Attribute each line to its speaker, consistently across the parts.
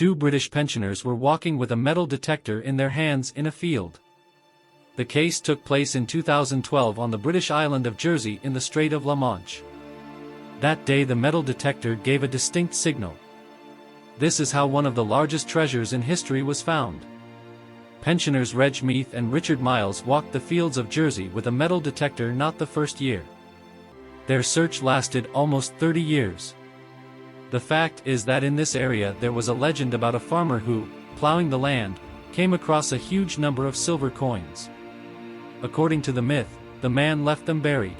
Speaker 1: Two British pensioners were walking with a metal detector in their hands in a field. The case took place in 2012 on the British island of Jersey in the Strait of La Manche. That day the metal detector gave a distinct signal. This is how one of the largest treasures in history was found. Pensioners Reg Meath and Richard Miles walked the fields of Jersey with a metal detector not the first year. Their search lasted almost 30 years. The fact is that in this area there was a legend about a farmer who, plowing the land, came across a huge number of silver coins. According to the myth, the man left them buried.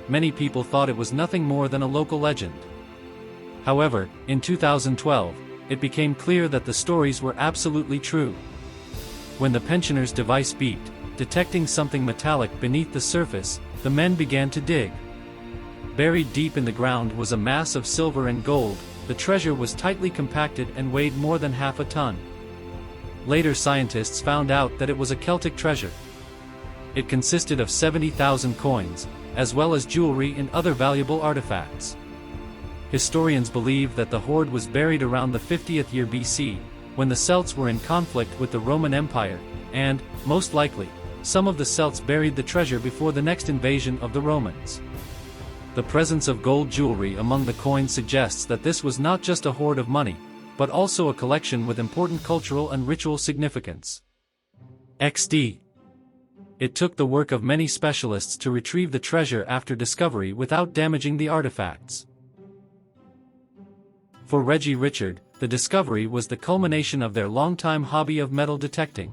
Speaker 1: Many people thought it was nothing more than a local legend. However, in 2012, it became clear that the stories were absolutely true. When the pensioners' device beeped, detecting something metallic beneath the surface, the men began to dig. Buried deep in the ground was a mass of silver and gold. The treasure was tightly compacted and weighed more than half a ton. Later scientists found out that it was a Celtic treasure. It consisted of 70,000 coins, as well as jewelry and other valuable artifacts. Historians believe that the hoard was buried around the 50th year BC, when the Celts were in conflict with the Roman Empire, and, most likely, some of the Celts buried the treasure before the next invasion of the Romans. The presence of gold jewelry among the coins suggests that this was not just a hoard of money, but also a collection with important cultural and ritual significance. XD. It took the work of many specialists to retrieve the treasure after discovery without damaging the artifacts. For Reggie Richard, the discovery was the culmination of their long-time hobby of metal detecting.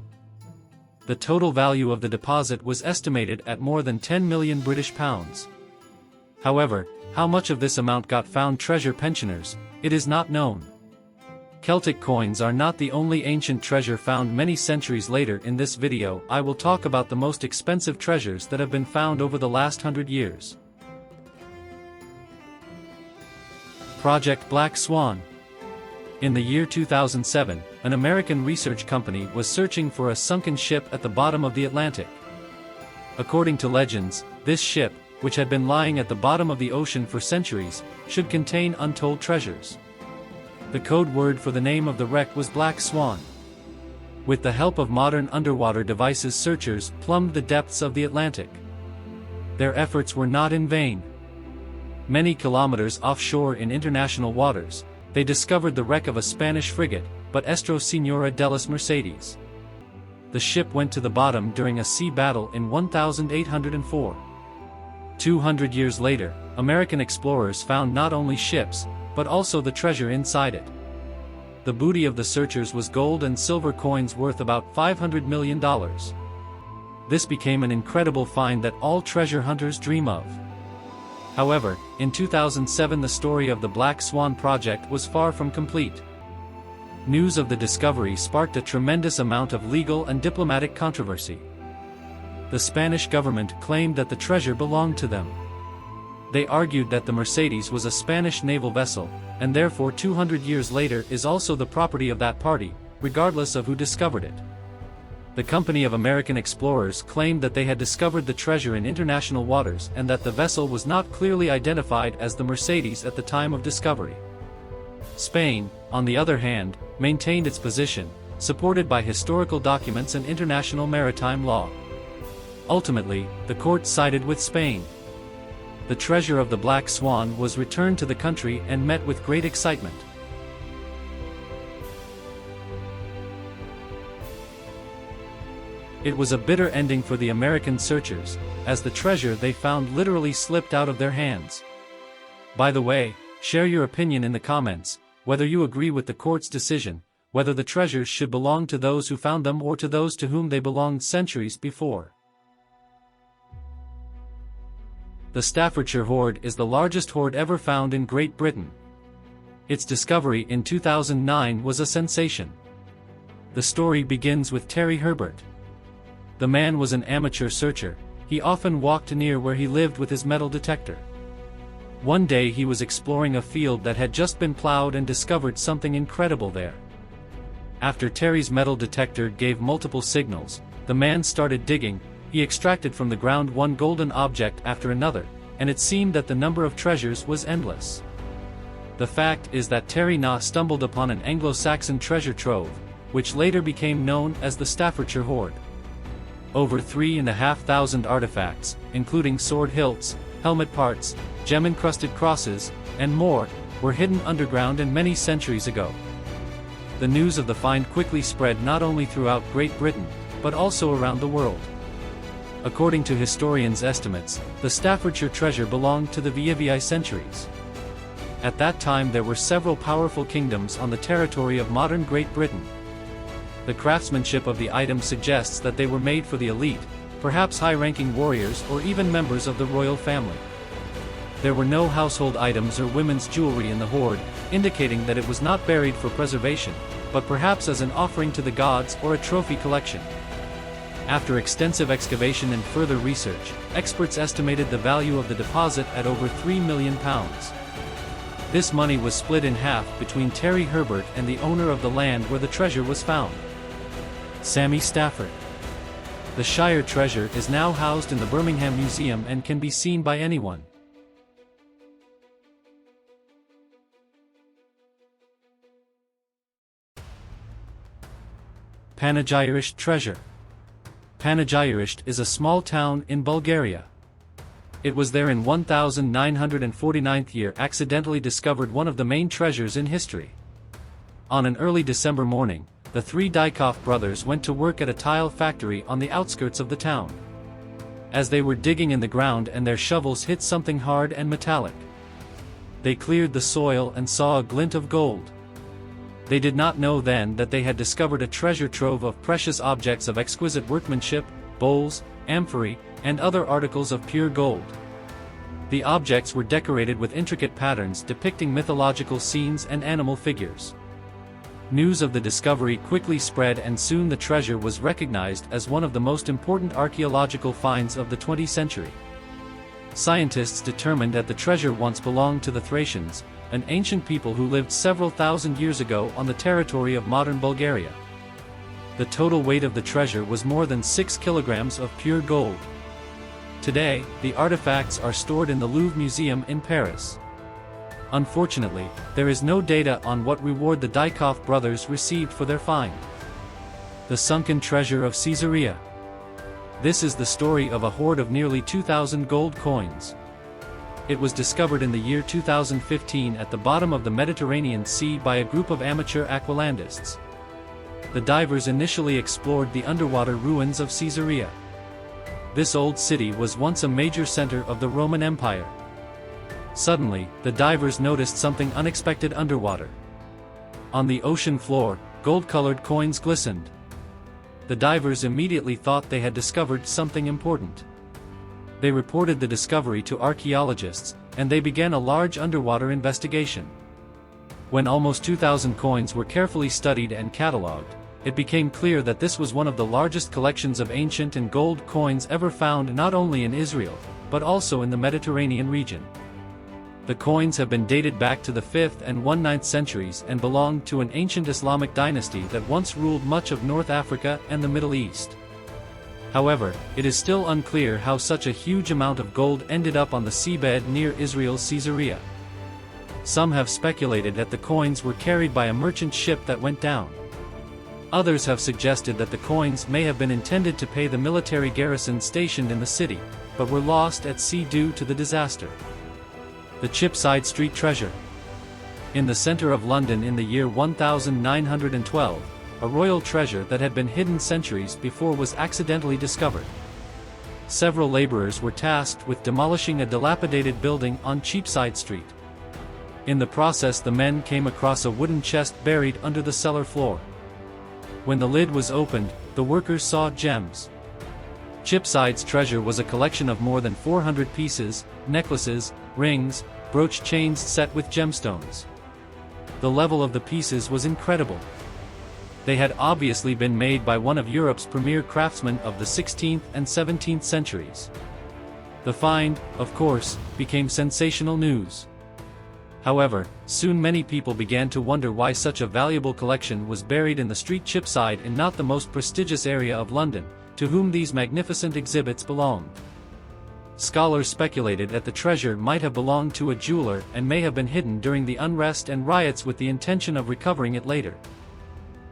Speaker 1: The total value of the deposit was estimated at more than 10 million British pounds. However, how much of this amount got found treasure pensioners, it is not known. Celtic coins are not the only ancient treasure found many centuries later. In this video, I will talk about the most expensive treasures that have been found over the last 100 years. Project Black Swan. In the year 2007, an American research company was searching for a sunken ship at the bottom of the Atlantic. According to legends, this ship, which had been lying at the bottom of the ocean for centuries, should contain untold treasures. The code word for the name of the wreck was Black Swan. With the help of modern underwater devices, searchers plumbed the depths of the Atlantic. Their efforts were not in vain. Many kilometers offshore in international waters, they discovered the wreck of a Spanish frigate, but Estro Señora de las Mercedes. The ship went to the bottom during a sea battle in 1804. 200 years later, American explorers found not only ships, but also the treasure inside it. The booty of the searchers was gold and silver coins worth about $500 million. This became an incredible find that all treasure hunters dream of. However, in 2007 the story of the Black Swan project was far from complete. News of the discovery sparked a tremendous amount of legal and diplomatic controversy. The Spanish government claimed that the treasure belonged to them. They argued that the Mercedes was a Spanish naval vessel, and therefore 200 years later is also the property of that party, regardless of who discovered it. The Company of American Explorers claimed that they had discovered the treasure in international waters and that the vessel was not clearly identified as the Mercedes at the time of discovery. Spain, on the other hand, maintained its position, supported by historical documents and international maritime law. Ultimately, the court sided with Spain. The treasure of the Black Swan was returned to the country and met with great excitement. It was a bitter ending for the American searchers, as the treasure they found literally slipped out of their hands. By the way, share your opinion in the comments, whether you agree with the court's decision, whether the treasures should belong to those who found them or to those to whom they belonged centuries before. The Staffordshire hoard is the largest hoard ever found in Great Britain. Its discovery in 2009 was a sensation. The story begins with Terry Herbert. The man was an amateur searcher. He often walked near where he lived with his metal detector. One day he was exploring a field that had just been plowed and discovered something incredible there. After Terry's metal detector gave multiple signals, the man started digging. He extracted from the ground one golden object after another, and it seemed that the number of treasures was endless. The fact is that Terry Na stumbled upon an Anglo-Saxon treasure trove, which later became known as the Staffordshire Hoard. Over 3,500 artifacts, including sword hilts, helmet parts, gem-encrusted crosses, and more, were hidden underground and many centuries ago. The news of the find quickly spread not only throughout Great Britain, but also around the world. According to historians' estimates, the Staffordshire treasure belonged to the Vievii centuries. At that time there were several powerful kingdoms on the territory of modern Great Britain. The craftsmanship of the items suggests that they were made for the elite, perhaps high-ranking warriors or even members of the royal family. There were no household items or women's jewelry in the hoard, indicating that it was not buried for preservation, but perhaps as an offering to the gods or a trophy collection. After extensive excavation and further research, experts estimated the value of the deposit at over £3 million. This money was split in half between Terry Herbert and the owner of the land where the treasure was found, Sammy Stafford. The Shire treasure is now housed in the Birmingham Museum and can be seen by anyone. Panegyrisht treasure. Panegyrisht is a small town in Bulgaria. It was there in 1949th year accidentally discovered one of the main treasures in history. On an early December morning, the three Dykov brothers went to work at a tile factory on the outskirts of the town. As they were digging in the ground and their shovels hit something hard and metallic, they cleared the soil and saw a glint of gold. They did not know then that they had discovered a treasure trove of precious objects of exquisite workmanship, bowls, amphorae, and other articles of pure gold. The objects were decorated with intricate patterns depicting mythological scenes and animal figures. News of the discovery quickly spread and soon the treasure was recognized as one of the most important archaeological finds of the 20th century. Scientists determined that the treasure once belonged to the Thracians, an ancient people who lived several thousand years ago on the territory of modern Bulgaria. The total weight of the treasure was more than 6 kilograms of pure gold. Today, the artifacts are stored in the Louvre Museum in Paris. Unfortunately, there is no data on what reward the Dykov brothers received for their find. The sunken treasure of Caesarea. This is the story of a hoard of nearly 2,000 gold coins. It was discovered in the year 2015 at the bottom of the Mediterranean Sea by a group of amateur aqualandists. The divers initially explored the underwater ruins of Caesarea. This old city was once a major center of the Roman Empire. Suddenly, the divers noticed something unexpected underwater. On the ocean floor, gold-colored coins glistened. The divers immediately thought they had discovered something important. They reported the discovery to archaeologists, and they began a large underwater investigation. When almost 2,000 coins were carefully studied and catalogued, it became clear that this was one of the largest collections of ancient and gold coins ever found not only in Israel, but also in the Mediterranean region. The coins have been dated back to the 5th and 19th centuries and belonged to an ancient Islamic dynasty that once ruled much of North Africa and the Middle East. However, it is still unclear how such a huge amount of gold ended up on the seabed near Israel's Caesarea. Some have speculated that the coins were carried by a merchant ship that went down. Others have suggested that the coins may have been intended to pay the military garrison stationed in the city, but were lost at sea due to the disaster. The Chipside Street treasure. In the center of London in the year 1912, a royal treasure that had been hidden centuries before was accidentally discovered. Several laborers were tasked with demolishing a dilapidated building on Cheapside Street. In the process, the men came across a wooden chest buried under the cellar floor. When the lid was opened, the workers saw gems. Chipside's treasure was a collection of more than 400 pieces, necklaces, rings, brooch chains set with gemstones. The level of the pieces was incredible. They had obviously been made by one of Europe's premier craftsmen of the 16th and 17th centuries. The find, of course, became sensational news. However, soon many people began to wonder why such a valuable collection was buried in the street Chipside in not the most prestigious area of London, to whom these magnificent exhibits belonged. scholars speculated that the treasure might have belonged to a jeweler and may have been hidden during the unrest and riots with the intention of recovering it later.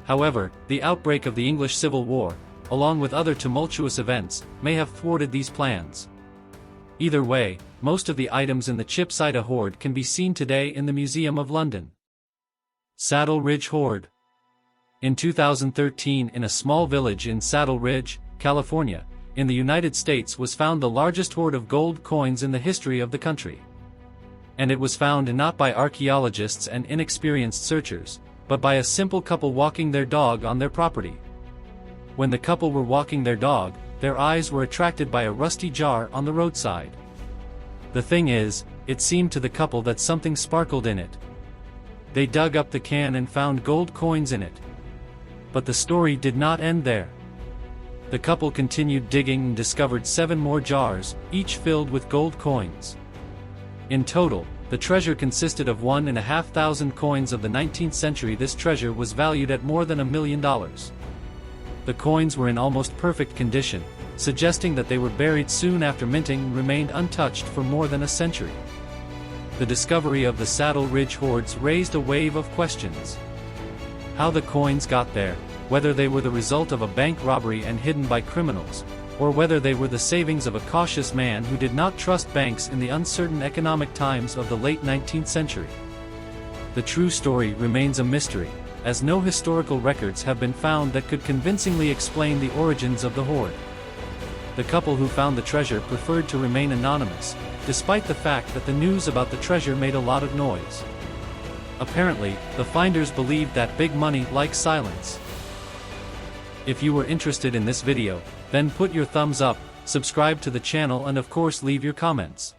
Speaker 1: However, the outbreak of the English Civil War, along with other tumultuous events, may have thwarted these plans. Either way, most of the items in the Chipsida hoard can be seen today in the Museum of London. Saddle Ridge Hoard. In 2013, in a small village in Saddle Ridge, California, in the United States, was found the largest hoard of gold coins in the history of the country. And it was found not by archaeologists and inexperienced searchers, but by a simple couple walking their dog on their property. When the couple were walking their dog, their eyes were attracted by a rusty jar on the roadside. The thing is, it seemed to the couple that something sparkled in it. They dug up the can and found gold coins in it. But the story did not end there. The couple continued digging and discovered 7 more jars, each filled with gold coins. In total, the treasure consisted of 1,500 coins of the 19th century. This treasure was valued at more than $1 million. The coins were in almost perfect condition, suggesting that they were buried soon after minting and remained untouched for more than a century. The discovery of the Saddle Ridge hoards raised a wave of questions. How the coins got there, whether they were the result of a bank robbery and hidden by criminals, or whether they were the savings of a cautious man who did not trust banks in the uncertain economic times of the late 19th century. The true story remains a mystery, as no historical records have been found that could convincingly explain the origins of the hoard. The couple who found the treasure preferred to remain anonymous, despite the fact that the news about the treasure made a lot of noise. Apparently, the finders believed that big money likes silence. If you were interested in this video, then put your thumbs up, subscribe to the channel and of course leave your comments.